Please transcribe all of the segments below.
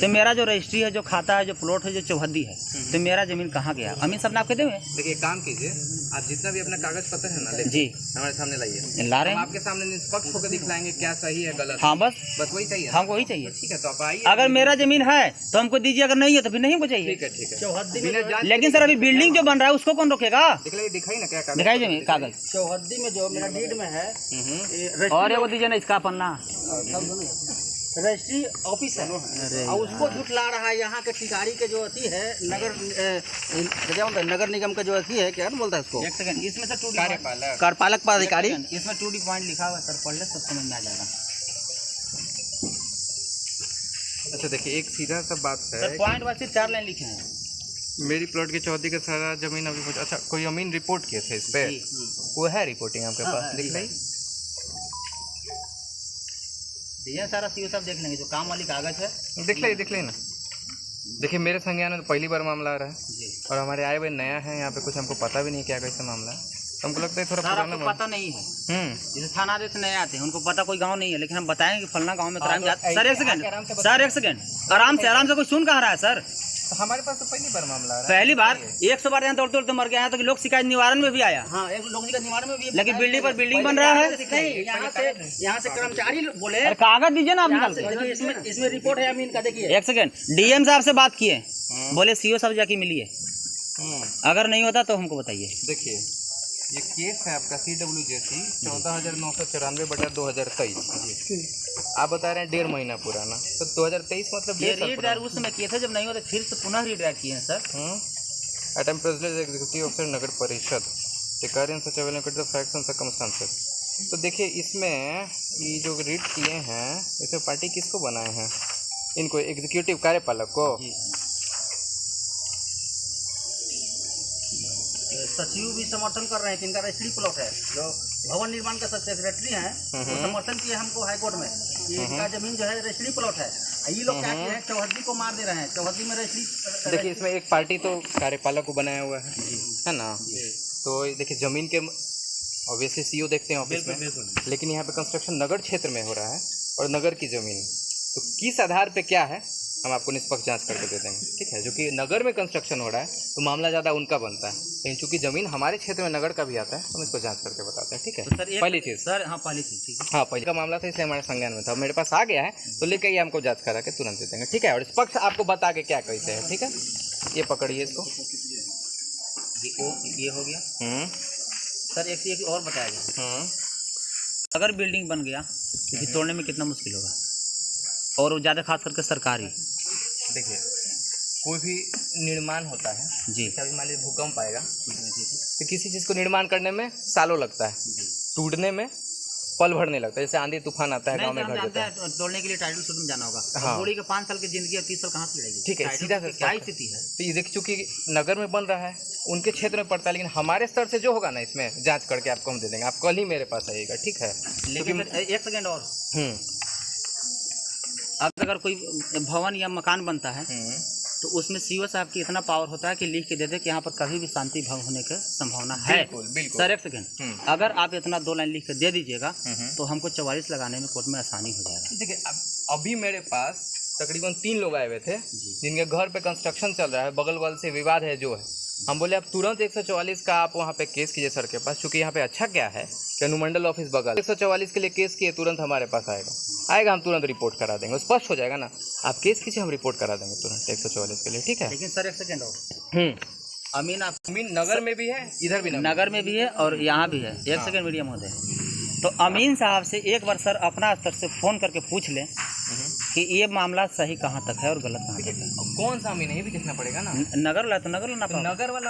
तो मेरा जो रजिस्ट्री है, जो खाता है, जो प्लॉट है, जो चौहद्दी है, तो मेरा जमीन कहाँ गया? अमीन साहब ने आपके देंगे। देखिए काम कीजिए, आप जितना भी अपना कागज पत्र है ना जी हमारे सामने लाइए, ला रहे हैं। आपके सामने निष्पक्ष होकर दिखलाएंगे क्या सही है गलत। हाँ बस वही चाहिए, हमको वही चाहिए। ठीक है तो आप आइए। अगर मेरा जमीन है तो हमको दीजिए, अगर नहीं है तो फिर नहीं चाहिए। ठीक है। लेकिन सर अभी बिल्डिंग जो बन रहा है उसको कौन रोकेगा? दिखाई ना क्या दिखाई जमीन कागज चौहद्दी में जो मेरा डीड में है और वो दीजिए ना इसका पन्ना, रजिस्ट्री ऑफिस है और उसको झुठला रहा है यहाँ के टिकारी के जो अथी है नगर क्या बोलता है, नगर निगम का जो अथी है, क्या बोलता है उसको? एक सेकंड, इसमें सर 2D कार्यपालक पदाधिकारी, इसमें 2D पॉइंट लिखा हुआ है सर, पढ़ ले सब समझ में आ जाएगा। अच्छा देखिए एक सीधा सा बात है सर पॉइंट वाइज 4 लाइन लिखे हैं। मेरी प्लॉट की चौहद्दी का सारा जमीन अभी कुछ अच्छा कोई अमीन रिपोर्ट किए थे इस पे, वो है रिपोर्टिंग आपके पास? लिख ली ये सारा सीओ साहब देख लेंगे, जो काम वाली कागज है देख ले ना। देखिए मेरे संज्ञान में पहली बार मामला आ रहा है और हमारे आए हुए नया है यहाँ पे, कुछ हमको पता भी नहीं क्या कैसा मामला है, तो हमको लगता है थोड़ा पुराना पता नहीं है। जैसे थाना आदेश नए आते हैं, उनको पता कोई गांव नहीं है, लेकिन हम बताएंगे कि फलना गांव में क्राइम जाता। सर एक सेकंड, आराम से कोई सुन कहाँ रहा है सर? तो हमारे पास तो पहली बार मामला आ रहा है। पहली बार 100 बार यहाँ तोड़ मर गया है, तो लोग शिकायत निवारण में भी आया। हाँ, एक लोग का निवारण में भी, लेकिन बिल्डिंग पर बिल्डिंग बन रहा है। यहाँ से कर्मचारी बोले कागज दीजिए ना आप निकाल के। इसमें रिपोर्ट है अमीन का, देखिए। एक सेकंड, डीएम साहब से बात किए, बोले सीओ साहब जाके मिलिए, अगर नहीं होता तो हमको बताइए। देखिए ये केस है आपका CWJC 14,994/2023। आप बता रहे हैं 1.5 महीना पुराना, तो 2023 मतलब ये रीड्राइव उस समय किए थे, जब नहीं होता फिर से पुनः रीड्राइव किए हैं sir. At M president executive officer Nagar Parishad टिकारियन such available the facts and circumstances. तो देखिए इसमें ये जो रीड किए हैं, इसमें पार्टी किसको बनाए हैं? इनको एग्जीक्यूटिव कार्यपालक को। सचिव भी समर्थन कर रहे हैं कि इनका रजिस्ट्री प्लॉट है, जो भवन निर्माण का सेक्रेटरी हैं वो समर्थन किए हमको हाईकोर्ट में कि इनका जमीन जो है रजिस्ट्री प्लॉट है। ये लोग क्या किए हैं, चौहद्दी को मार दे रहे हैं, चौहद्दी में रजिस्ट्री। देखिए इसमें एक पार्टी तो कार्यपालक को बनाया हुआ है ना, तो देखिए जमीन के ऑब्वियसली सीओ देखते हैं ऑफिस में, लेकिन यहाँ पे कंस्ट्रक्शन नगर क्षेत्र में हो रहा है और नगर की जमीन, तो किस आधार पे क्या है हम आपको निष्पक्ष जांच करके दे देंगे, ठीक है। जो कि नगर में कंस्ट्रक्शन हो रहा है तो मामला ज़्यादा उनका बनता है, लेकिन चूंकि ज़मीन हमारे क्षेत्र में नगर का भी आता है तो हम इसको जांच करके बताते हैं, ठीक है। तो पहली चीज़ सर, हाँ पहली चीज़ ठीक है, हाँ पहले का मामला था इसलिए हमारे संज्ञान में था, मेरे पास आ गया है तो लेके ये हमको जाँच करा के तुरंत दे देंगे, ठीक है। और निष्पक्ष आपको बता के क्या कैसे है, ठीक है। ये पकड़िए इसको, ये हो गया। सर एक और बताया जाए, अगर बिल्डिंग बन गया तो तोड़ने में कितना मुश्किल होगा, और ज़्यादा खास करके सरकारी। देखिए कोई भी निर्माण होता है जी, अभी मान लीजिए भूकंप आएगा तो किसी चीज़ को निर्माण करने में सालों लगता है, टूटने में पल भर नहीं लगता। जैसे आंधी तूफान आता है गांव में घर जाता है, तोड़ने के लिए टाइटल सूट में जाना होगा। हाँ। बूढ़ी के 5 साल की जिंदगी और 30 साल कहाँ से लड़ेगी, ठीक है। सीधा से क्या स्थिति है। तो ये देखिए चूंकि नगर में बन रहा है उनके क्षेत्र में पड़ता है, लेकिन हमारे स्तर से जो होगा ना इसमें जांच करके आपको हम दे देंगे, आप कल ही मेरे पास आइएगा, ठीक है। लेकिन एक सेकेंड और, अगर कोई भवन या मकान बनता है तो उसमें सीओ साहब की इतना पावर होता है कि लिख के दे दे कि यहाँ पर कभी भी शांति भंग होने की संभावना है। बिल्कुल। सर एक सेकंड, अगर आप इतना 2 लाइन लिख के दे दीजिएगा तो हमको 44 लगाने में कोर्ट में आसानी हो जाएगा। देखिए अभी मेरे पास तकरीबन 3 लोग आए हुए थे जिनके घर पे कंस्ट्रक्शन चल रहा है, बगल वाल से विवाद है जो है, हम बोले आप तुरंत 144 का आप वहाँ पे केस कीजिए सर के पास, क्योंकि यहाँ पे अच्छा क्या है कि अनुमंडल ऑफिस बगल, 144 के लिए केस किए तुरंत हमारे पास आएगा, हम तुरंत रिपोर्ट करा देंगे, स्पष्ट हो जाएगा ना। आप केस कीजिए, हम रिपोर्ट करा देंगे तुरंत 144 के लिए, ठीक है। लेकिन सर एक सेकेंड और, अमीन नगर में भी है, इधर भी नगर में भी है और यहाँ भी है। एक सेकेंड मीडिया महोदय, तो अमीन साहब से एक बार सर अपना स्तर से फ़ोन करके पूछ लें कि ये मामला सही कहाँ तक है और गलत कहाँ तक है। कौन सा अमीन है ये भी देखना पड़ेगा ना। नगर वाला तो नगर लाना, नगर वाला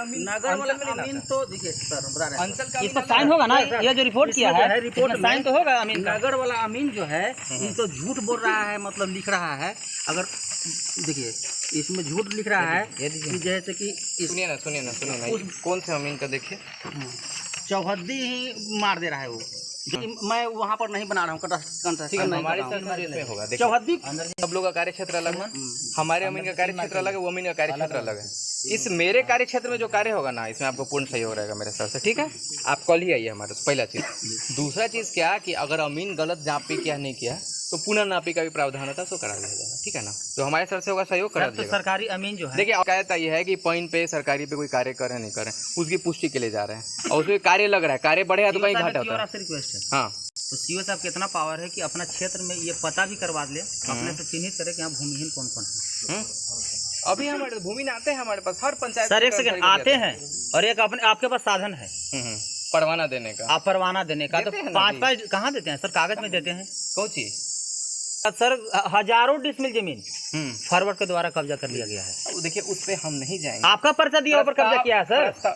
अमीन तो देखिए सर बता रहे हैं, अंचल का इस पर साइन होगा ना, ये जो रिपोर्ट किया है रिपोर्ट में साइन तो होगा अमीन। नगर वाला अमीन जो है ये तो झूठ बोल रहा है, मतलब लिख रहा है, अगर देखिए इसमें झूठ लिख रहा है कि जैसे कि सुनिए ना कौन से अमीन का देखिए, चौहद्दी ही मार दे रहा है वो। मैं वहाँ पर नहीं बना रहा हूँ, हमारे में होगा चौहद्दी। सब लोग का कार्य क्षेत्र अलग है, हमारे अमीन का कार्य क्षेत्र अलग है, वो अमीन का कार्य क्षेत्र अलग है। इस मेरे कार्य क्षेत्र में जो कार्य होगा ना, इसमें आपको पूर्ण सहयोग रहेगा मेरे सर से, ठीक है। आप कल ही आइए हमारे, पहला चीज़। दूसरा चीज़ क्या कि अगर अमीन गलत जहाँ पे किया नहीं किया तो पुनः नापी का भी प्रावधान होता है, तो करा दिया जाएगा, ठीक है ना। तो हमारे सर से होगा सहयोग, करा सर, तो दिएगा। सरकारी अमीन जो है, देखिए शिकायत ये है कि पॉइंट पे सरकारी पे कोई कार्य कर रहे हैं नहीं कर रहे हैं, उसकी पुष्टि के लिए जा रहे हैं और उसमें कार्य लग रहा है, कार्य बढ़ेगा तो कहीं घाटा होता है। आपसे रिक्वेस्ट है, हाँ, तो सीओ साहब कितना पावर है कि अपना क्षेत्र में ये पता भी करवा ले, अपने से चिन्हित करे कि यहाँ भूमिहीन कौन कौन है। अभी हमारे भूमि में आते हैं, हमारे पास हर पंचायत सर एक सेकंड आते हैं, और एक अपने आपके पास साधन है परवाना देने का, आप परवाना देने का, तो देते हैं ना 5 कहाँ देते हैं सर, कागज में देते हैं कौन चीज। सर। हजारों डिसमिल जमीन फॉरवर्ड के द्वारा कब्जा कर लिया गया है। अब देखिए उस पे हम नहीं जाएंगे, आपका पर्चा दिया ऊपर कब्जा किया है सर,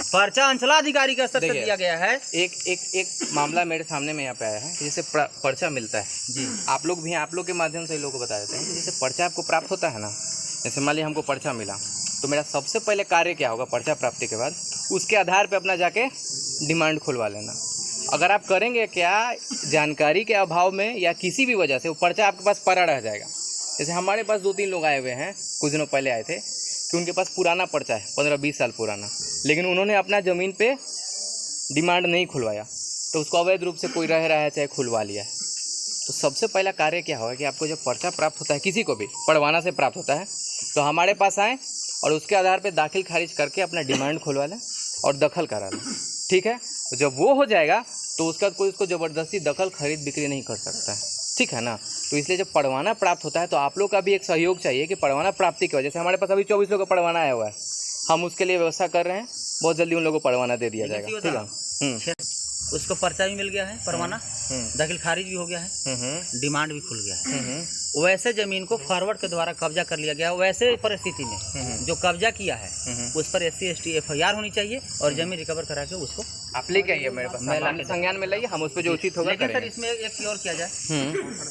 पर्चा अंचलाधिकारी का स्तर से दिया गया है। एक मामला मेरे सामने में यहाँ पे आया है, जैसे पर्चा मिलता है जी, आप लोग भी हैं, आप लोग के माध्यम से लोगों को बता देते हैं कि जैसे पर्चा आपको प्राप्त होता है ना, जैसे मान लीजिए हमको पर्चा मिला, तो मेरा सबसे पहले कार्य क्या होगा, पर्चा प्राप्ति के बाद उसके आधार पे अपना जाके डिमांड खुलवा लेना। अगर आप करेंगे क्या, जानकारी के अभाव में या किसी भी वजह से वो पर्चा आपके पास पड़ा रह जाएगा। जैसे हमारे पास 2-3 लोग आए हुए हैं, कुछ दिनों पहले आए थे, कि उनके पास पुराना पर्चा है 15-20 साल पुराना, लेकिन उन्होंने अपना ज़मीन पे डिमांड नहीं खुलवाया, तो उसको अवैध रूप से कोई रह रहा है चाहे खुलवा लिया है। तो सबसे पहला कार्य क्या होगा कि आपको जब पर्चा प्राप्त होता है, किसी को भी पड़वाना से प्राप्त होता है, तो हमारे पास आएँ और उसके आधार पे दाखिल खारिज करके अपना डिमांड खुलवा लें और दखल करा लें, ठीक है। तो जब वो हो जाएगा तो उसका कोई उसको ज़बरदस्ती दखल खरीद बिक्री नहीं कर सकता है, ठीक है ना। तो इसलिए जब पड़वाना प्राप्त होता है तो आप लोग का भी एक सहयोग चाहिए कि पड़वाना प्राप्ति की वजह से हमारे पास अभी 24 लोगों का पड़वाना आया हुआ है, हम उसके लिए व्यवस्था कर रहे हैं, बहुत जल्दी उन लोगों को पड़वाना दे दिया जाएगा, ठीक है। उसको पर्चा भी मिल गया है, परवाना दाखिल खारिज भी हो गया है, डिमांड भी खुल गया है। वैसे जमीन को फॉरवर्ड के द्वारा कब्जा कर लिया गया, वैसे परिस्थिति में जो कब्जा किया है उस पर SC ST FIR होनी चाहिए और जमीन रिकवर करा के उसको आप लेके आइए मेरे पास, संज्ञान में लाइए, हम उस पर जो उचित होगा लेकिन सर इसमें एक चीज और किया जाए,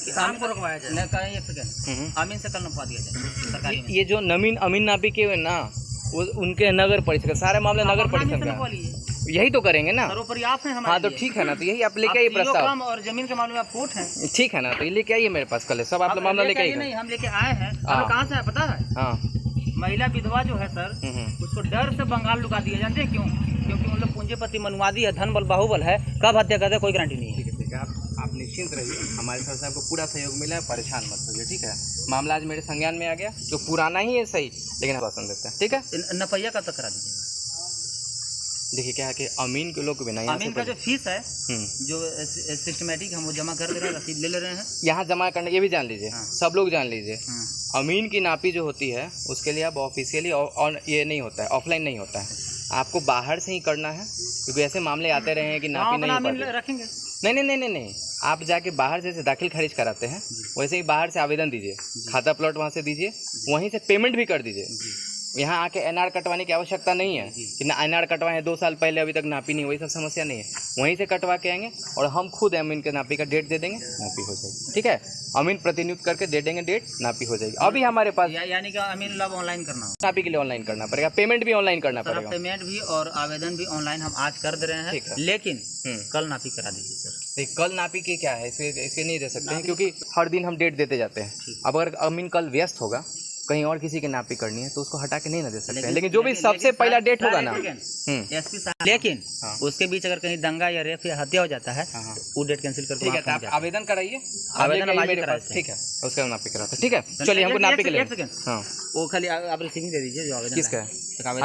काम को रुकवाया जाए, न कहीं एक सेकंड अमीन से कल नपवा दिया जाए सरकारी में। ये जो अमीन नापी के हुए ना, वो उनके नगर परिषद का सारे मामले नगर परिषद का, यही तो करेंगे ना। सर्वोपरि आप हैं हमारे। हाँ तो ठीक है ना, तो यही आप लेके आइए प्रस्ताव, और जमीन के मामले में आप कोर्ट हैं, ठीक है ना, तो ये लेके आइए मेरे पास कल, सब आप मामला लेके आइए। नहीं हम लेके आए हैं, कहाँ से है पता है? हाँ, महिला विधवा जो है सर, उसको डर से बंगाल लुका दिया, जानते हैं क्यों? क्योंकि उन लोग पूंजीपति मनुवादी है, धन बल बाहुबल है, कब हत्या करते कोई गारंटी नहीं है। ठीक है, आप निश्चिंत रहिए, हमारे सर से आपको पूरा सहयोग मिला है, परेशान मत होइए, ठीक है। मामला आज मेरे संज्ञान में आ गया, जो पुराना ही है सही, लेकिन पसंद देते हैं, ठीक है। नपैया कब तक करा दीजिएगा? देखिए क्या है कि अमीन के लोग बिना, अमीन का जो फीस है जो सिस्टमेटिक हम वो जमा कर दे रहे हैं, रसीद ले रहे हैं, यहाँ जमा करने, ये भी जान लीजिए, सब लोग जान लीजिए, अमीन की नापी जो होती है उसके लिए अब ऑफिशियली ये नहीं होता है, ऑफलाइन नहीं होता है, आपको बाहर से ही करना है, क्योंकि ऐसे मामले आते रहे हैं कि नापी नहीं रखेंगे। नहीं, आप जाके बाहर से दाखिल खारिज कराते हैं, वैसे ही बाहर से आवेदन दीजिए, खाता प्लॉट वहाँ से दीजिए, वहीं से पेमेंट भी कर दीजिए। यहाँ आके NR कटवाने की आवश्यकता नहीं है कि ना NR कटवाए 2 साल पहले अभी तक नापी नहीं, वही सब समस्या नहीं है, वहीं से कटवा के आएंगे और हम खुद अमीन के नापी का डेट दे देंगे, नापी हो जाएगी, ठीक है। अमीन प्रतिनियुक्त करके दे देंगे डेट, नापी हो जाएगी। अभी हमारे पास यानी कि अमीन लाभ ऑनलाइन करना हो, नापी के लिए ऑनलाइन करना पड़ेगा, पेमेंट भी ऑनलाइन करना पड़ेगा, पेमेंट भी और आवेदन भी ऑनलाइन हम आज कर दे रहे हैं, लेकिन कल नापी करा दीजिए सर। कल नापी की क्या है, इसके नहीं दे सकते हैं, क्योंकि हर दिन हम डेट देते जाते हैं। अब अगर अमीन कल व्यस्त होगा, कहीं और किसी की नापी करनी है, तो उसको हटा के नहीं ना दे सकते हैं, लेकिन जो भी सबसे पहला डेट होगा ना, एसपी साहब, लेकिन उसके बीच अगर कहीं दंगा या रेप या हत्या हो जाता है, वो डेट कैंसिल करके, ठीक है, आप आवेदन कराइए, आवेदन मेरे पास, ठीक है, उसका नापी कराते, ठीक है। चलिए हमको नापी के लिए, हाँ वो खाली आप रिसीविंग दे दीजिए, जो आवेदन किसका है,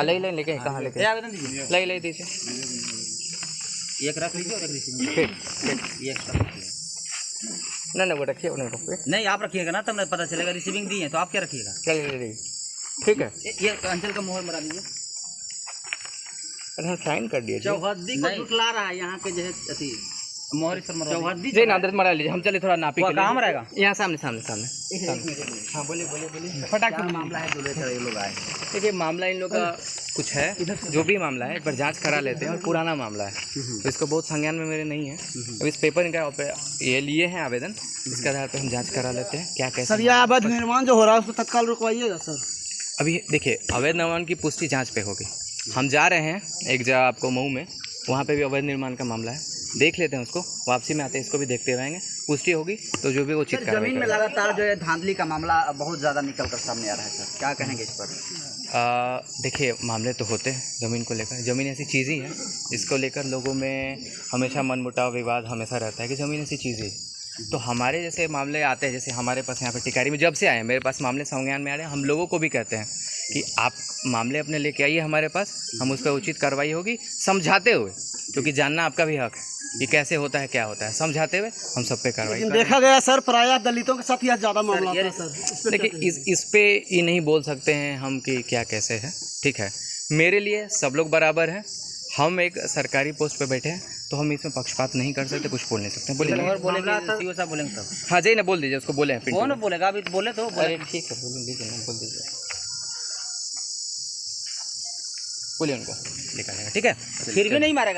ले लेके कहाँ लेके आवेदन दीजिए, ले दीजिए, एक रख लीजिए और एक रिसीविंग, ठीक, नहीं वो रखिए, नहीं आप रखिएगा ना, तब ना पता चलेगा रिसीविंग दी है, तो आप क्या रखिएगा, ठीक है। ये अंचल का मोहर मरा दीजिए, साइन कर दिए, चौहद्दी को जुटला रहा है यहाँ के जो है अति मोहर चौहद्दी जी नादरत मरा लीजिए, हम चले थोड़ा नापी के लिए, काम रहेगा यहाँ सामने। हाँ बोलिए फटाक से मामला है, ये लोग आए, देखिए मामला इन लोग का कुछ है, जो भी मामला है एक बार जांच करा लेते हैं, और पुराना मामला है तो इसको बहुत संज्ञान में मेरे नहीं है, अब इस पेपर इनका ये लिए हैं आवेदन, इसके आधार पर हम जांच करा लेते हैं क्या कैसे। सर यह अवैध निर्माण जो हो रहा है उसको तत्काल रुकवाइएगा सर। अभी देखिए अवैध निर्माण की पुष्टि जाँच पे होगी, हम जा रहे हैं एक जगह आपको मऊ में, वहाँ पे भी अवैध निर्माण का मामला है, देख लेते हैं उसको, वापसी में आते हैं इसको भी देखते रहेंगे, पुष्टि होगी तो जो भी वो उचित कार्रवाई जमीन में लगातार जो है धांधली का मामला बहुत ज़्यादा निकल कर सामने आ रहा है सर, क्या कहेंगे इस पर? देखिए मामले तो होते हैं ज़मीन को लेकर, ज़मीन ऐसी चीज़ ही है, इसको लेकर लोगों में हमेशा मनमुटाव विवाद हमेशा रहता है कि ज़मीन ऐसी चीज़ ही, तो हमारे जैसे मामले आते हैं, जैसे हमारे पास यहाँ पे टिकारी में जब से आए हैं, मेरे पास मामले संज्ञान में आ रहे हैं, हम लोगों को भी कहते हैं कि आप मामले अपने लेके आइए हमारे पास, हम उस पर उचित कार्रवाई होगी समझाते हुए, क्योंकि जानना आपका भी हक है कि कैसे होता है क्या होता है, समझाते हुए हम सब पे कार्रवाई लेकिन करेंगे। देखा गया सर प्रायः दलितों के साथ यह ज़्यादा मामला आता है सर। इस पे देखिए क्या कहेंगे? इस पे ये नहीं बोल सकते हैं हम कि क्या कैसे है, ठीक है। मेरे लिए सब लोग बराबर हैं, हम एक सरकारी पोस्ट पे बैठे हैं तो हम इसमें पक्षपात नहीं कर सकते, कुछ बोल नहीं सकते। बोलिए और बोलेंगे सीओ साहब बोलेंगे तब। हाँ जी ना, बोल दीजिए उसको, बोले हैं पिंटू कौन ने। बोलेगा अभी? बोले तो बोले। अरे ठीक है, बोल दीजिए ना, बोल दीजिए, बोलिए उनको निकालेगा, ठीक है। फिर भी नहीं मारेगा।